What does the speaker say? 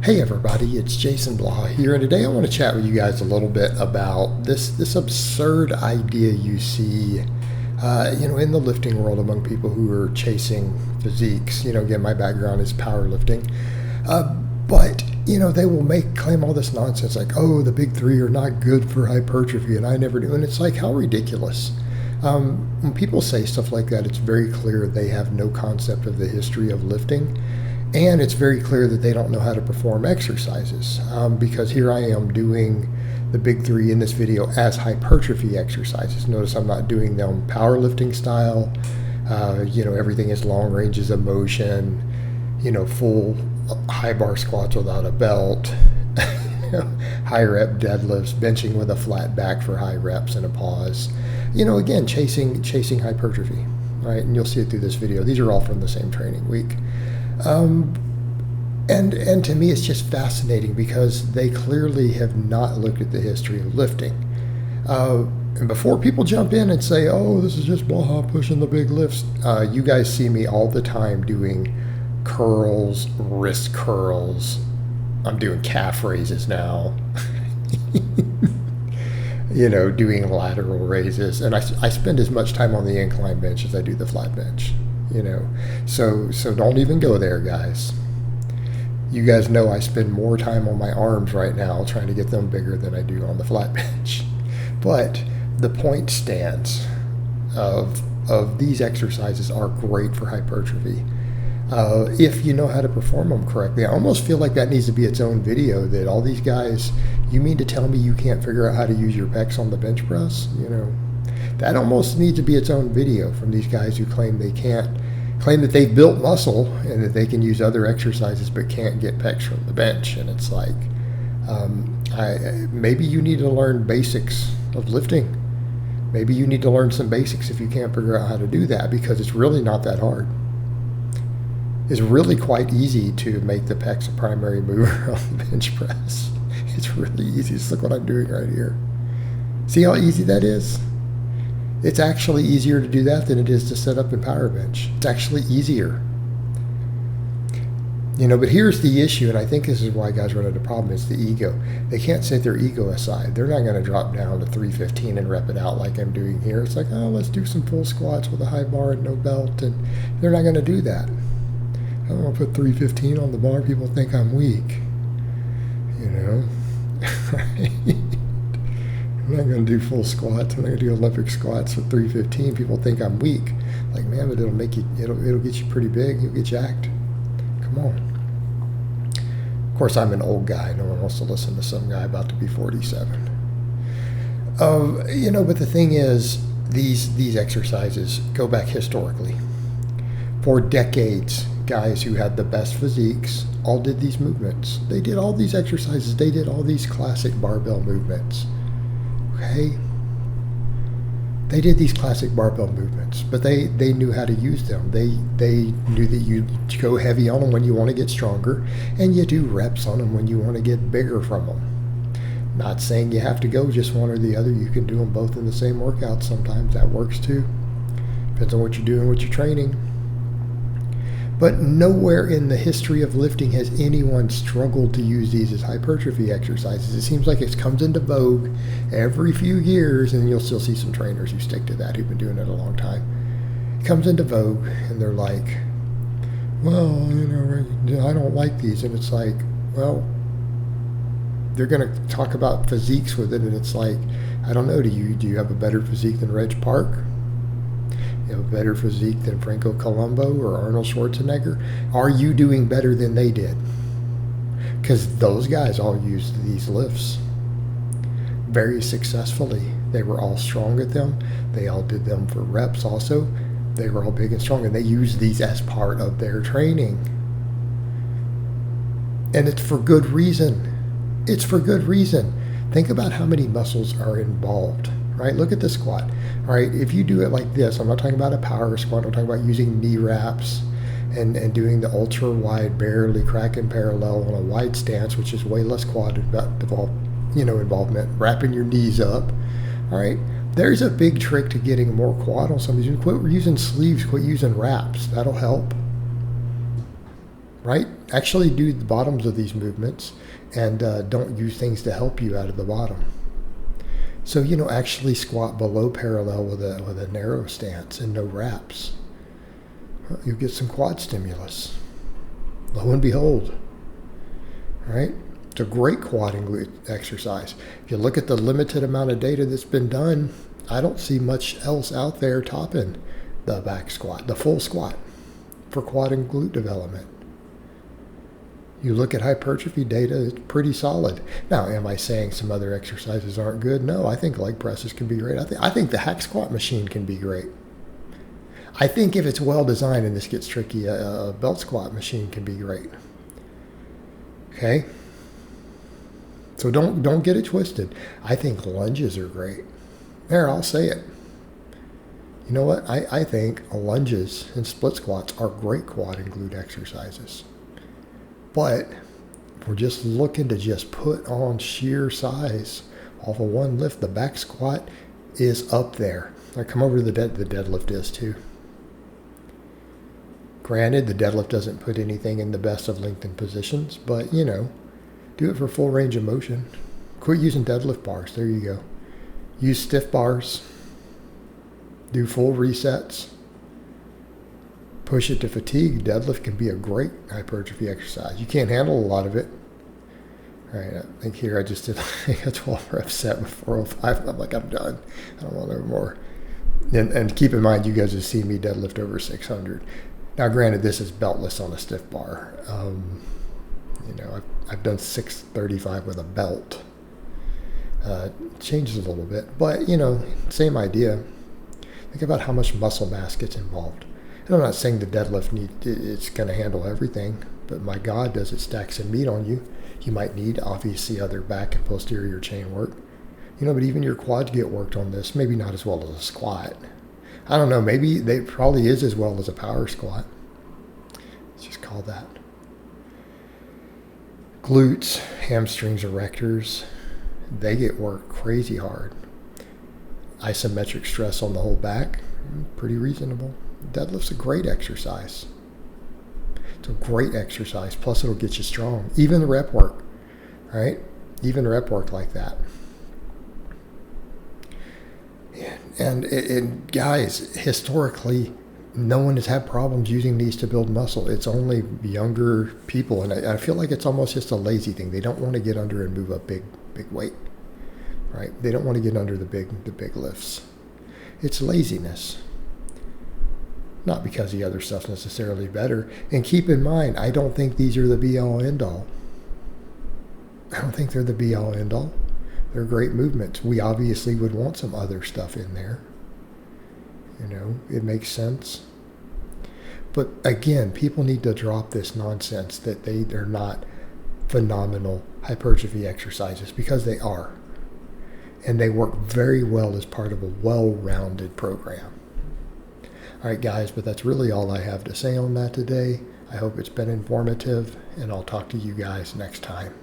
Hey everybody, it's Jason Blaha here, and today I want to chat with you guys a little bit about this absurd idea you see, in the lifting world among people who are chasing physiques. Again, my background is powerlifting, but they will claim all this nonsense like, oh, the big three are not good for hypertrophy, and I never do, and it's like, how ridiculous. When people say stuff like that, it's very clear they have no concept of the history of lifting. And it's very clear that they don't know how to perform exercises, because here I am doing the big three in this video as hypertrophy exercises. Notice I'm not doing them powerlifting style. Everything is long ranges of motion, full high bar squats without a belt, high rep deadlifts, benching with a flat back for high reps and a pause. Again, chasing hypertrophy, right? And you'll see it through this video. These are all from the same training week. And to me, it's just fascinating because they clearly have not looked at the history of lifting. And before people jump in and say, oh, this is just Blaha pushing the big lifts, you guys see me all the time doing curls, wrist curls. I'm doing calf raises now. Doing lateral raises. And I spend as much time on the incline bench as I do the flat bench. So don't even go there, guys. You guys know I spend more time on my arms right now trying to get them bigger than I do on the flat bench. But the point stands of these exercises are great for hypertrophy. If you know how to perform them correctly. I almost feel like that needs to be its own video, that all these guys, you mean to tell me you can't figure out how to use your pecs on the bench press? That almost needs to be its own video from these guys who claim that they've built muscle and that they can use other exercises but can't get pecs from the bench. And it's like, maybe you need to learn basics of lifting. Maybe you need to learn some basics if you can't figure out how to do that, because it's really not that hard. It's really quite easy to make the pecs a primary mover on the bench press. It's really easy. Just look what I'm doing right here. See how easy that is? It's actually easier to do that than it is to set up and power bench. It's actually easier. But here's the issue, and I think this is why guys run into a problem, is the ego. They can't set their ego aside. They're not going to drop down to 315 and rep it out like I'm doing here. It's like, oh, let's do some full squats with a high bar and no belt, and they're not going to do that. I don't want to put 315 on the bar. People think I'm weak. Right? I'm not going to do full squats. I'm not going to do Olympic squats with 315. People think I'm weak. Like, man, but it'll get you pretty big. You'll get jacked. Come on. Of course, I'm an old guy. No one wants to listen to some guy about to be 47. But the thing is, these exercises go back historically. For decades, guys who had the best physiques all did these movements. They did all these exercises. They did all these classic barbell movements. Okay? They did these classic barbell movements, but they knew how to use them. They knew that you go heavy on them when you want to get stronger, and you do reps on them when you want to get bigger from them. Not saying you have to go just one or the other. You can do them both in the same workout sometimes. That works too. Depends on what you're doing, what you're training. But nowhere in the history of lifting has anyone struggled to use these as hypertrophy exercises. It seems like it comes into vogue every few years, and you'll still see some trainers who stick to that, who've been doing it a long time. It comes into vogue, and they're like, well, I don't like these. And it's like, well, they're going to talk about physiques with it, and it's like, I don't know, do you have a better physique than Reg Park? You have a better physique than Franco Columbu or Arnold Schwarzenegger? Are you doing better than they did? Because those guys all used these lifts very successfully. They were all strong at them. They all did them for reps also. They were all big and strong, and they used these as part of their training. And it's for good reason. It's for good reason. Think about how many muscles are involved. Right? Look at the squat. All right, if you do it like this, I'm not talking about a power squat. I'm talking about using knee wraps and doing the ultra wide, barely cracking parallel on a wide stance, which is way less quad involvement. Wrapping your knees up. All right, there's a big trick to getting more quad on some of these. Quit using sleeves. Quit using wraps. That'll help. right? Actually do the bottoms of these movements and don't use things to help you out of the bottom. So, actually squat below parallel with a narrow stance and no wraps. You'll get some quad stimulus. Lo and behold, right? It's a great quad and glute exercise. If you look at the limited amount of data that's been done, I don't see much else out there topping the back squat, the full squat for quad and glute development. You look at hypertrophy data, it's pretty solid. Now, am I saying some other exercises aren't good? No, I think leg presses can be great. I think the hack squat machine can be great. I think if it's well designed, and this gets tricky, a belt squat machine can be great. Okay? So don't get it twisted. I think lunges are great. There, I'll say it. You know what? I think lunges and split squats are great quad and glute exercises. But if we're just looking to just put on sheer size off of one lift, the back squat is up there. I come over to the deadlift is too. Granted, the deadlift doesn't put anything in the best of lengthened positions, but do it for full range of motion. Quit using deadlift bars. There you go. Use stiff bars. Do full resets. Push it to fatigue. Deadlift can be a great hypertrophy exercise. You can't handle a lot of it. All right, I think here I just did a 12 rep set with 405. I'm like, I'm done. I don't want no more. And keep in mind, you guys have seen me deadlift over 600. Now, granted, this is beltless on a stiff bar. I've done 635 with a belt. Changes a little bit, but same idea. Think about how much muscle mass gets involved. And I'm not saying the deadlift it's going to handle everything, but my God, does it stack some meat on you? You might need, obviously, other back and posterior chain work. But even your quads get worked on this. Maybe not as well as a squat. I don't know. Maybe they probably is as well as a power squat. Let's just call that. Glutes, hamstrings, erectors, they get worked crazy hard. Isometric stress on the whole back, pretty reasonable. Deadlift's a great exercise. It's a great exercise. Plus, it'll get you strong. Even the rep work, right? Even rep work like that. And guys, historically, no one has had problems using these to build muscle. It's only younger people, and I feel like it's almost just a lazy thing. They don't want to get under and move up big weight, right? They don't want to get under the big lifts. It's laziness. Not because the other stuff's necessarily better. And keep in mind, I don't think these are the be-all, end-all. I don't think they're the be-all, end-all. They're great movements. We obviously would want some other stuff in there. It makes sense. But again, people need to drop this nonsense that they're not phenomenal hypertrophy exercises, because they are. And they work very well as part of a well-rounded program. All right, guys, but that's really all I have to say on that today. I hope it's been informative, and I'll talk to you guys next time.